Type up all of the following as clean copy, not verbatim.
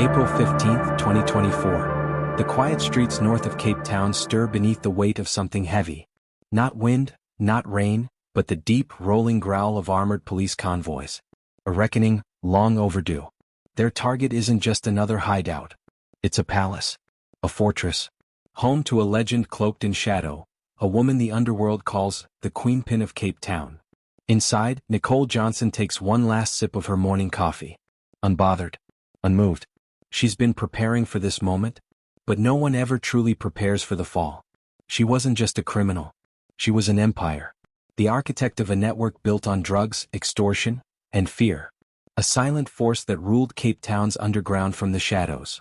April 15, 2024. The quiet streets north of Cape Town stir beneath the weight of something heavy. Not wind, not rain, but the deep, rolling growl of armored police convoys. A reckoning, long overdue. Their target isn't just another hideout. It's a palace. A fortress. Home to a legend cloaked in shadow, a woman the underworld calls the Queenpin of Cape Town. Inside, Nicole Johnson takes one last sip of her morning coffee. Unbothered. Unmoved. She's been preparing for this moment, but no one ever truly prepares for the fall. She wasn't just a criminal. She was an empire. The architect of a network built on drugs, extortion, and fear. A silent force that ruled Cape Town's underground from the shadows.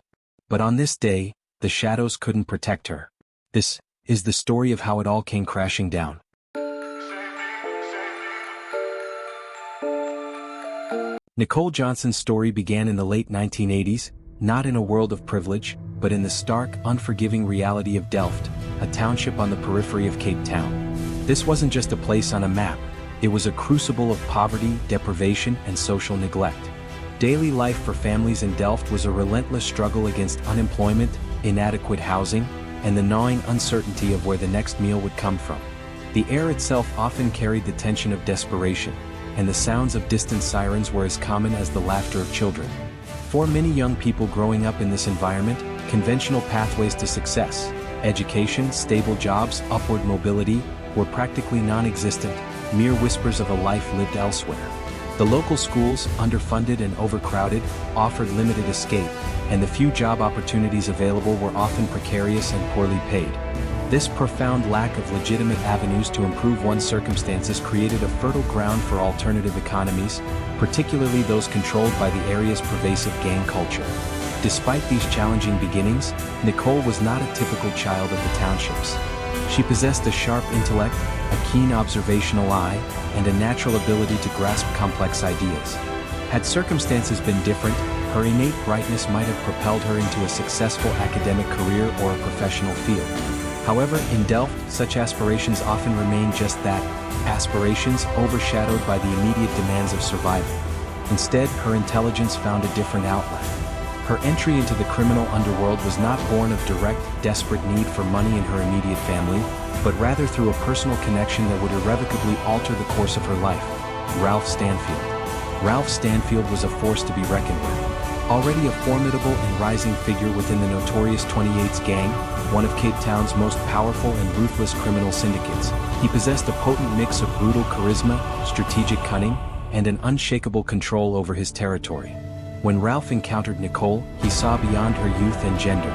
But on this day, the shadows couldn't protect her. This is the story of how it all came crashing down. Nicole Johnson's story began in the late 1980s, not in a world of privilege, but in the stark, unforgiving reality of Delft, a township on the periphery of Cape Town. This wasn't just a place on a map, it was a crucible of poverty, deprivation, and social neglect. Daily life for families in Delft was a relentless struggle against unemployment, inadequate housing, and the gnawing uncertainty of where the next meal would come from. The air itself often carried the tension of desperation, and the sounds of distant sirens were as common as the laughter of children. For many young people growing up in this environment, conventional pathways to success, education, stable jobs, upward mobility, were practically non-existent, mere whispers of a life lived elsewhere. The local schools, underfunded and overcrowded, offered limited escape, and the few job opportunities available were often precarious and poorly paid. This profound lack of legitimate avenues to improve one's circumstances created a fertile ground for alternative economies, particularly those controlled by the area's pervasive gang culture. Despite these challenging beginnings, Nicole was not a typical child of the townships. She possessed a sharp intellect, a keen observational eye, and a natural ability to grasp complex ideas. Had circumstances been different, her innate brightness might have propelled her into a successful academic career or a professional field. However, in Delft, such aspirations often remain just that, aspirations overshadowed by the immediate demands of survival. Instead, her intelligence found a different outlet. Her entry into the criminal underworld was not born of direct, desperate need for money in her immediate family, but rather through a personal connection that would irrevocably alter the course of her life: Ralph Stanfield. Ralph Stanfield was a force to be reckoned with. Already a formidable and rising figure within the Notorious 28's gang, one of Cape Town's most powerful and ruthless criminal syndicates, he possessed a potent mix of brutal charisma, strategic cunning, and an unshakable control over his territory. When Ralph encountered Nicole, he saw beyond her youth and gender.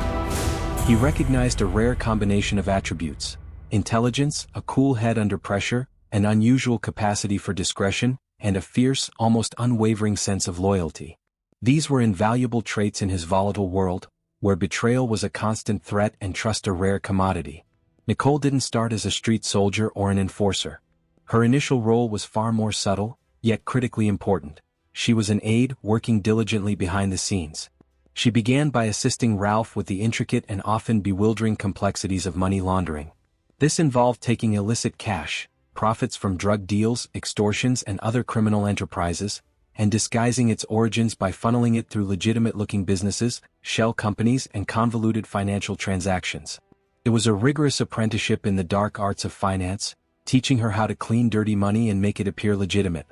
He recognized a rare combination of attributes: intelligence, a cool head under pressure, an unusual capacity for discretion, and a fierce, almost unwavering sense of loyalty. These were invaluable traits in his volatile world, where betrayal was a constant threat and trust a rare commodity. Nicole didn't start as a street soldier or an enforcer. Her initial role was far more subtle, yet critically important. She was an aide working diligently behind the scenes. She began by assisting Ralph with the intricate and often bewildering complexities of money laundering. This involved taking illicit cash, profits from drug deals, extortions, and other criminal enterprises, and disguising its origins by funneling it through legitimate-looking businesses, shell companies, and convoluted financial transactions. It was a rigorous apprenticeship in the dark arts of finance, teaching her how to clean dirty money and make it appear legitimate.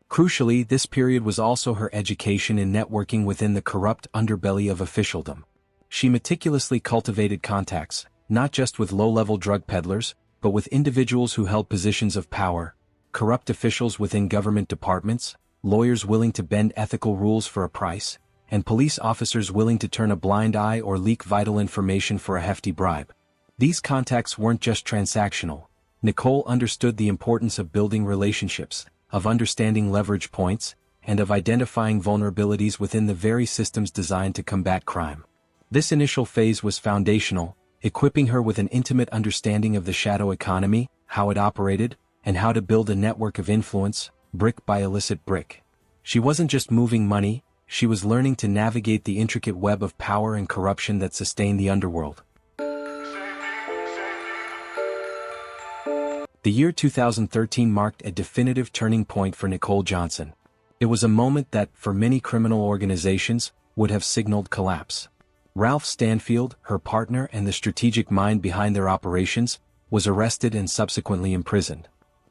Crucially, this period was also her education in networking within the corrupt underbelly of officialdom. She meticulously cultivated contacts, not just with low-level drug peddlers, but with individuals who held positions of power, corrupt officials within government departments, lawyers willing to bend ethical rules for a price, and police officers willing to turn a blind eye or leak vital information for a hefty bribe. These contacts weren't just transactional. Nicole understood the importance of building relationships, of understanding leverage points, and of identifying vulnerabilities within the very systems designed to combat crime. This initial phase was foundational, equipping her with an intimate understanding of the shadow economy, how it operated, and how to build a network of influence, brick by illicit brick. She wasn't just moving money, she was learning to navigate the intricate web of power and corruption that sustained the underworld. The year 2013 marked a definitive turning point for Nicole Johnson. It was a moment that, for many criminal organizations, would have signaled collapse. Ralph Stanfield, her partner and the strategic mind behind their operations, was arrested and subsequently imprisoned.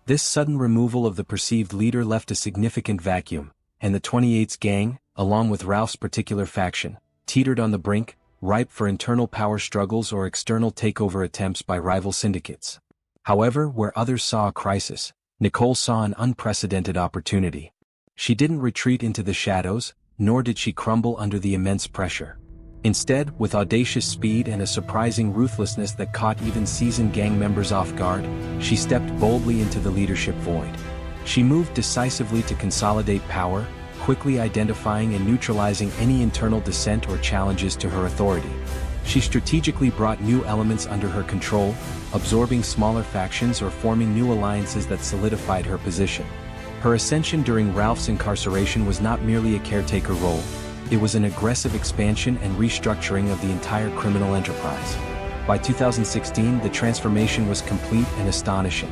This sudden removal of the perceived leader left a significant vacuum, and the 28's gang, along with Ralph's particular faction, teetered on the brink, ripe for internal power struggles or external takeover attempts by rival syndicates. However, where others saw a crisis, Nicole saw an unprecedented opportunity. She didn't retreat into the shadows, nor did she crumble under the immense pressure. Instead, with audacious speed and a surprising ruthlessness that caught even seasoned gang members off guard, she stepped boldly into the leadership void. She moved decisively to consolidate power, quickly identifying and neutralizing any internal dissent or challenges to her authority. She strategically brought new elements under her control, absorbing smaller factions or forming new alliances that solidified her position. Her ascension during Ralph's incarceration was not merely a caretaker role, it was an aggressive expansion and restructuring of the entire criminal enterprise. By 2016, the transformation was complete and astonishing.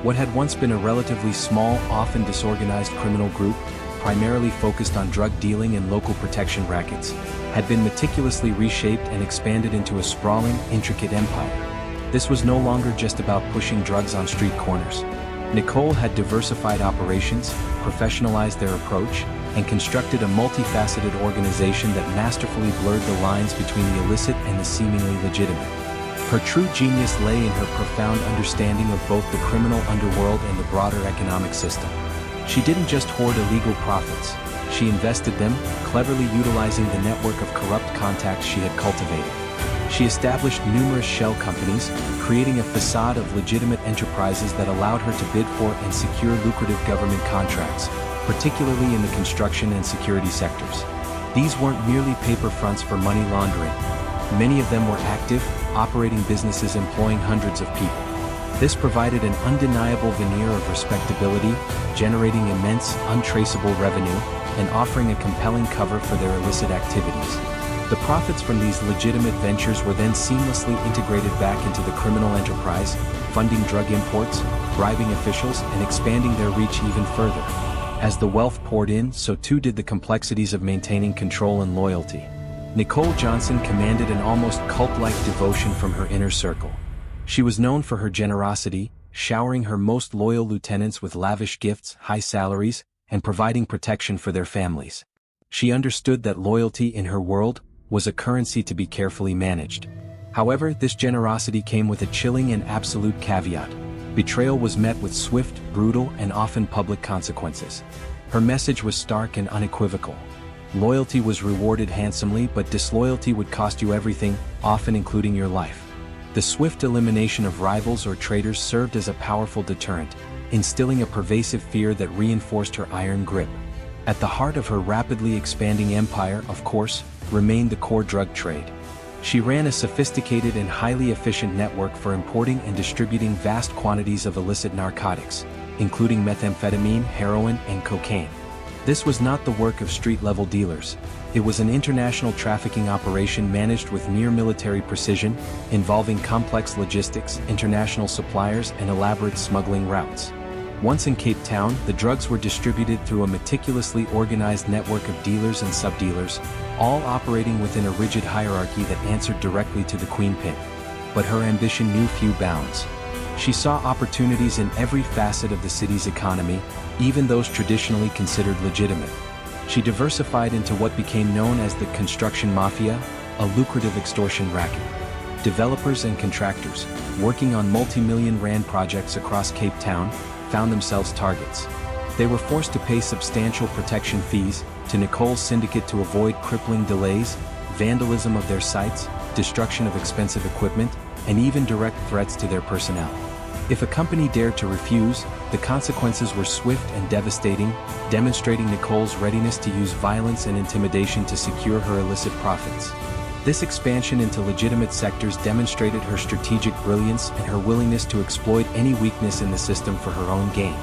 What had once been a relatively small, often disorganized criminal group, primarily focused on drug dealing and local protection rackets, had been meticulously reshaped and expanded into a sprawling, intricate empire. This was no longer just about pushing drugs on street corners. Nicole had diversified operations, professionalized their approach, and constructed a multifaceted organization that masterfully blurred the lines between the illicit and the seemingly legitimate. Her true genius lay in her profound understanding of both the criminal underworld and the broader economic system. She didn't just hoard illegal profits, she invested them, cleverly utilizing the network of corrupt contacts she had cultivated. She established numerous shell companies, creating a facade of legitimate enterprises that allowed her to bid for and secure lucrative government contracts, particularly in the construction and security sectors. These weren't merely paper fronts for money laundering. Many of them were active, operating businesses employing hundreds of people. This provided an undeniable veneer of respectability, generating immense, untraceable revenue, and offering a compelling cover for their illicit activities. The profits from these legitimate ventures were then seamlessly integrated back into the criminal enterprise, funding drug imports, bribing officials, and expanding their reach even further. As the wealth poured in, so too did the complexities of maintaining control and loyalty. Nicole Johnson commanded an almost cult-like devotion from her inner circle. She was known for her generosity, showering her most loyal lieutenants with lavish gifts, high salaries, and providing protection for their families. She understood that loyalty in her world was a currency to be carefully managed. However, this generosity came with a chilling and absolute caveat. Betrayal was met with swift, brutal, and often public consequences. Her message was stark and unequivocal. Loyalty was rewarded handsomely, but disloyalty would cost you everything, often including your life. The swift elimination of rivals or traitors served as a powerful deterrent, instilling a pervasive fear that reinforced her iron grip. At the heart of her rapidly expanding empire, of course, remained the core drug trade. She ran a sophisticated and highly efficient network for importing and distributing vast quantities of illicit narcotics, including methamphetamine, heroin, and cocaine. This was not the work of street-level dealers. It was an international trafficking operation managed with near-military precision, involving complex logistics, international suppliers, and elaborate smuggling routes. Once in Cape Town, the drugs were distributed through a meticulously organized network of dealers and sub-dealers, all operating within a rigid hierarchy that answered directly to the Queenpin. But her ambition knew few bounds. She saw opportunities in every facet of the city's economy, even those traditionally considered legitimate. She diversified into what became known as the construction mafia, a lucrative extortion racket. Developers and contractors, working on multi-million rand projects across Cape Town, found themselves targets. They were forced to pay substantial protection fees to Nicole's syndicate to avoid crippling delays, vandalism of their sites, destruction of expensive equipment, and even direct threats to their personnel. If a company dared to refuse, the consequences were swift and devastating, demonstrating Nicole's readiness to use violence and intimidation to secure her illicit profits. This expansion into legitimate sectors demonstrated her strategic brilliance and her willingness to exploit any weakness in the system for her own gain.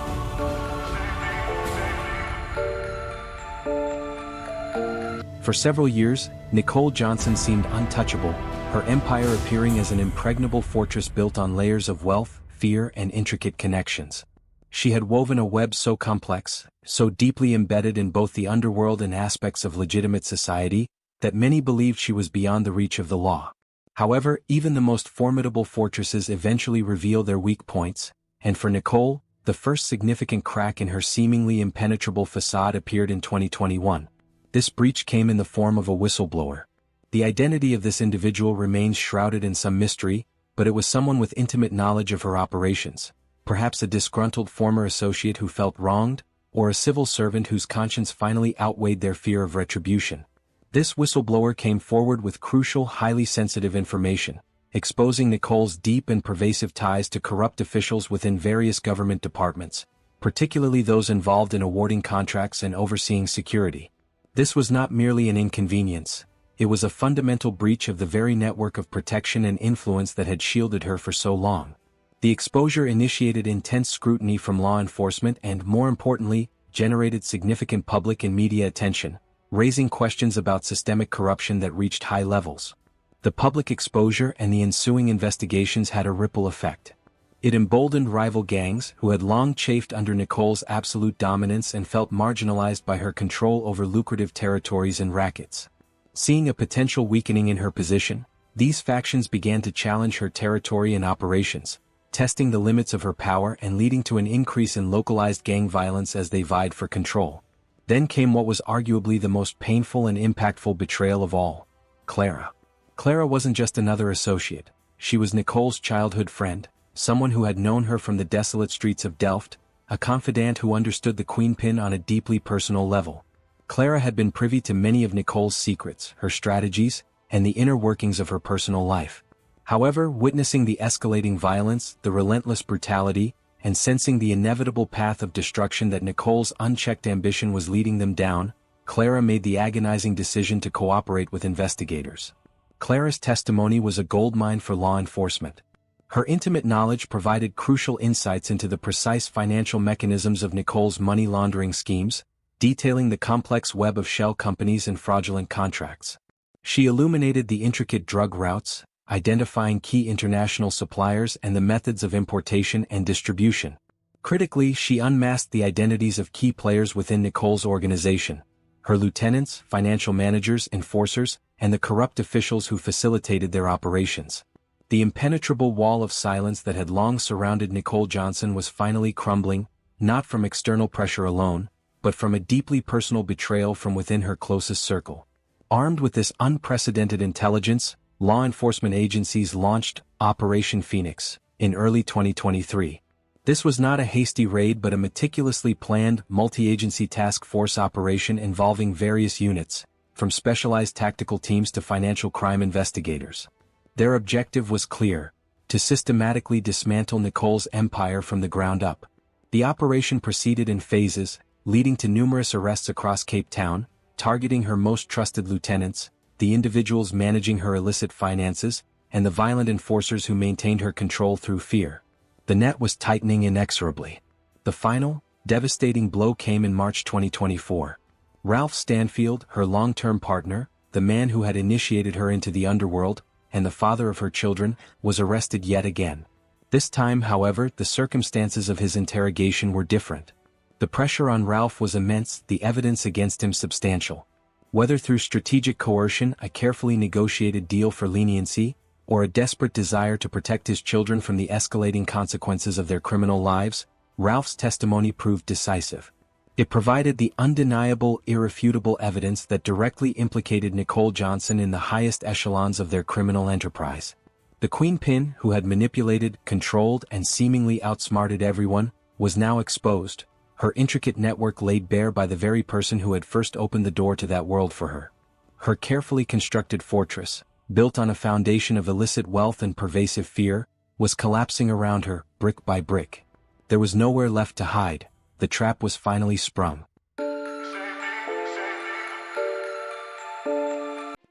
For several years, Nicole Johnson seemed untouchable, her empire appearing as an impregnable fortress built on layers of wealth, fear, and intricate connections. She had woven a web so complex, so deeply embedded in both the underworld and aspects of legitimate society, that many believed she was beyond the reach of the law. However, even the most formidable fortresses eventually reveal their weak points, and for Nicole, the first significant crack in her seemingly impenetrable facade appeared in 2021. This breach came in the form of a whistleblower. The identity of this individual remains shrouded in some mystery, but it was someone with intimate knowledge of her operations, perhaps a disgruntled former associate who felt wronged, or a civil servant whose conscience finally outweighed their fear of retribution. This whistleblower came forward with crucial, highly sensitive information, exposing Nicole's deep and pervasive ties to corrupt officials within various government departments, particularly those involved in awarding contracts and overseeing security. This was not merely an inconvenience, it was a fundamental breach of the very network of protection and influence that had shielded her for so long. The exposure initiated intense scrutiny from law enforcement and, more importantly, generated significant public and media attention, raising questions about systemic corruption that reached high levels. The public exposure and the ensuing investigations had a ripple effect. It emboldened rival gangs who had long chafed under Nicole's absolute dominance and felt marginalized by her control over lucrative territories and rackets. Seeing a potential weakening in her position, these factions began to challenge her territory and operations, testing the limits of her power and leading to an increase in localized gang violence as they vied for control. Then came what was arguably the most painful and impactful betrayal of all: Clara. Clara wasn't just another associate, she was Nicole's childhood friend, someone who had known her from the desolate streets of Delft, a confidant who understood the Queenpin on a deeply personal level. Clara had been privy to many of Nicole's secrets, her strategies, and the inner workings of her personal life. However, witnessing the escalating violence, the relentless brutality, and sensing the inevitable path of destruction that Nicole's unchecked ambition was leading them down, Clara made the agonizing decision to cooperate with investigators. Clara's testimony was a goldmine for law enforcement. Her intimate knowledge provided crucial insights into the precise financial mechanisms of Nicole's money laundering schemes, detailing the complex web of shell companies and fraudulent contracts. She illuminated the intricate drug routes, identifying key international suppliers and the methods of importation and distribution. Critically, she unmasked the identities of key players within Nicole's organization: her lieutenants, financial managers, enforcers, and the corrupt officials who facilitated their operations. The impenetrable wall of silence that had long surrounded Nicole Johnson was finally crumbling, not from external pressure alone, but from a deeply personal betrayal from within her closest circle. Armed with this unprecedented intelligence, law enforcement agencies launched Operation Phoenix in early 2023. This was not a hasty raid but a meticulously planned, multi-agency task force operation involving various units, from specialized tactical teams to financial crime investigators. Their objective was clear: to systematically dismantle Nicole's empire from the ground up. The operation proceeded in phases, leading to numerous arrests across Capetown, targeting her most trusted lieutenants, the individuals managing her illicit finances, and the violent enforcers who maintained her control through fear. The net was tightening inexorably. The final, devastating blow came in March 2024. Ralph Stanfield, her long-term partner, the man who had initiated her into the underworld, and the father of her children, was arrested yet again. This time, however, the circumstances of his interrogation were different. The pressure on Ralph was immense, the evidence against him substantial. Whether through strategic coercion, a carefully negotiated deal for leniency, or a desperate desire to protect his children from the escalating consequences of their criminal lives, Ralph's testimony proved decisive. It provided the undeniable, irrefutable evidence that directly implicated Nicole Johnson in the highest echelons of their criminal enterprise. The Queenpin, who had manipulated, controlled, and seemingly outsmarted everyone, was now exposed, her intricate network laid bare by the very person who had first opened the door to that world for her. Her carefully constructed fortress, built on a foundation of illicit wealth and pervasive fear, was collapsing around her, brick by brick. There was nowhere left to hide. The trap was finally sprung.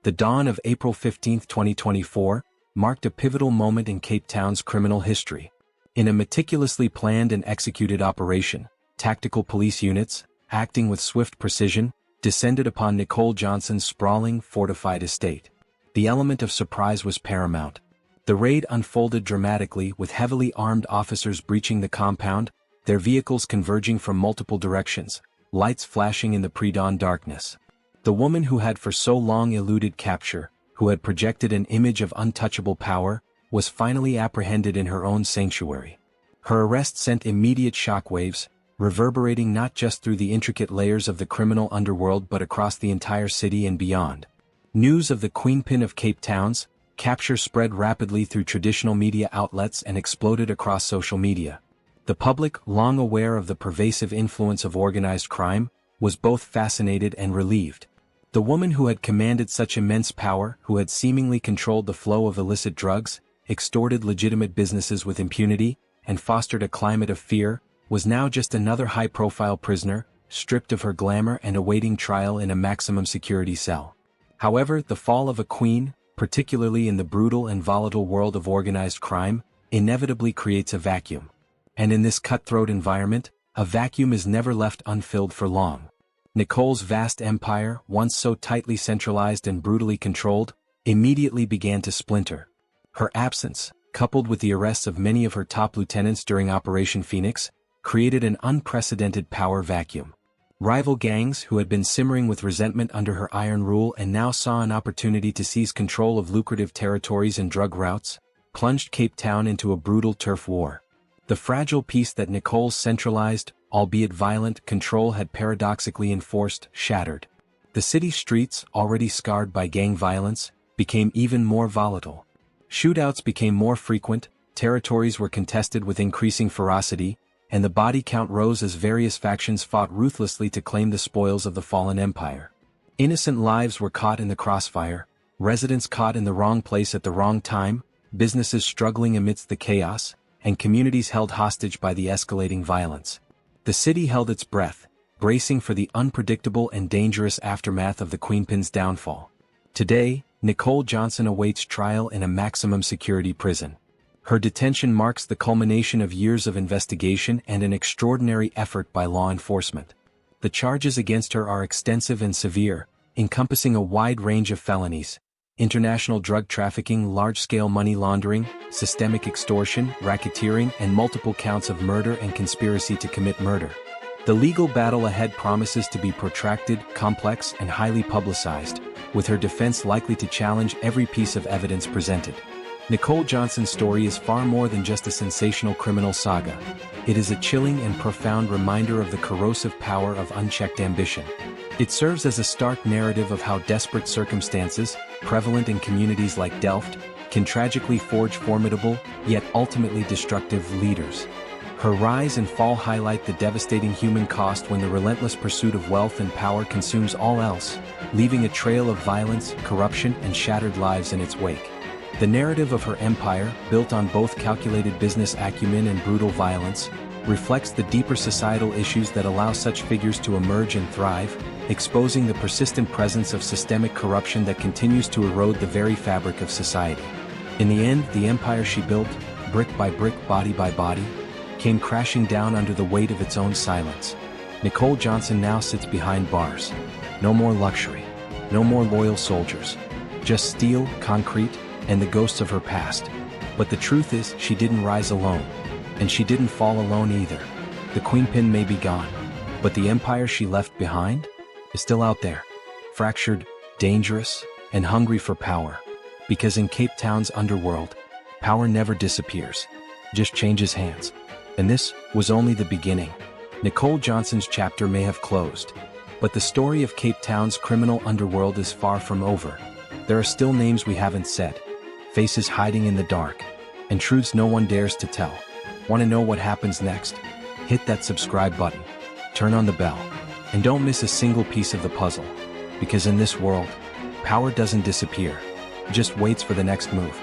The dawn of April 15, 2024, marked a pivotal moment in Capetown's criminal history. In a meticulously planned and executed operation, tactical police units, acting with swift precision, descended upon Nicole Johnson's sprawling, fortified estate. The element of surprise was paramount. The raid unfolded dramatically, with heavily armed officers breaching the compound, their vehicles converging from multiple directions, lights flashing in the pre-dawn darkness. The woman who had for so long eluded capture, who had projected an image of untouchable power, was finally apprehended in her own sanctuary. Her arrest sent immediate shockwaves, reverberating not just through the intricate layers of the criminal underworld but across the entire city and beyond. News of the Queenpin of Capetown's capture spread rapidly through traditional media outlets and exploded across social media. The public, long aware of the pervasive influence of organized crime, was both fascinated and relieved. The woman who had commanded such immense power, who had seemingly controlled the flow of illicit drugs, extorted legitimate businesses with impunity, and fostered a climate of fear, was now just another high-profile prisoner, stripped of her glamour and awaiting trial in a maximum security cell. However, the fall of a queen, particularly in the brutal and volatile world of organized crime, inevitably creates a vacuum. And in this cutthroat environment, a vacuum is never left unfilled for long. Nicole's vast empire, once so tightly centralized and brutally controlled, immediately began to splinter. Her absence, coupled with the arrests of many of her top lieutenants during Operation Phoenix, created an unprecedented power vacuum. Rival gangs who had been simmering with resentment under her iron rule and now saw an opportunity to seize control of lucrative territories and drug routes, plunged Cape Town into a brutal turf war. The fragile peace that Nicole's centralized, albeit violent, control had paradoxically enforced shattered. The city streets, already scarred by gang violence, became even more volatile. Shootouts became more frequent, territories were contested with increasing ferocity, and the body count rose as various factions fought ruthlessly to claim the spoils of the fallen empire. Innocent lives were caught in the crossfire, residents caught in the wrong place at the wrong time, businesses struggling amidst the chaos, and communities held hostage by the escalating violence. The city held its breath, bracing for the unpredictable and dangerous aftermath of the Queenpin's downfall. Today, Nicole Johnson awaits trial in a maximum security prison. Her detention marks the culmination of years of investigation and an extraordinary effort by law enforcement. The charges against her are extensive and severe, encompassing a wide range of felonies: international drug trafficking, large-scale money laundering, systemic extortion, racketeering, and multiple counts of murder and conspiracy to commit murder. The legal battle ahead promises to be protracted, complex, and highly publicized, with her defense likely to challenge every piece of evidence presented. Nicole Johnson's story is far more than just a sensational criminal saga. It is a chilling and profound reminder of the corrosive power of unchecked ambition. It serves as a stark narrative of how desperate circumstances, prevalent in communities like Delft, can tragically forge formidable, yet ultimately destructive leaders. Her rise and fall highlight the devastating human cost when the relentless pursuit of wealth and power consumes all else, leaving a trail of violence, corruption, and shattered lives in its wake. The narrative of her empire, built on both calculated business acumen and brutal violence, reflects the deeper societal issues that allow such figures to emerge and thrive, exposing the persistent presence of systemic corruption that continues to erode the very fabric of society. In the end, the empire she built, brick by brick, body by body, came crashing down under the weight of its own silence. Nicole Johnson now sits behind bars. No more luxury. No more loyal soldiers. Just steel, concrete, and the ghosts of her past. But the truth is, she didn't rise alone. And she didn't fall alone either. The Queenpin may be gone, but the empire she left behind is still out there, fractured, dangerous, and hungry for power. Because in Cape Town's underworld, power never disappears, just changes hands. And this was only the beginning. Nicole Johnson's chapter may have closed, but the story of Cape Town's criminal underworld is far from over. There are still names we haven't said, faces hiding in the dark, and truths no one dares to tell. Want to know what happens next? Hit that subscribe button, turn on the bell, and don't miss a single piece of the puzzle. Because in this world, power doesn't disappear, it just waits for the next move.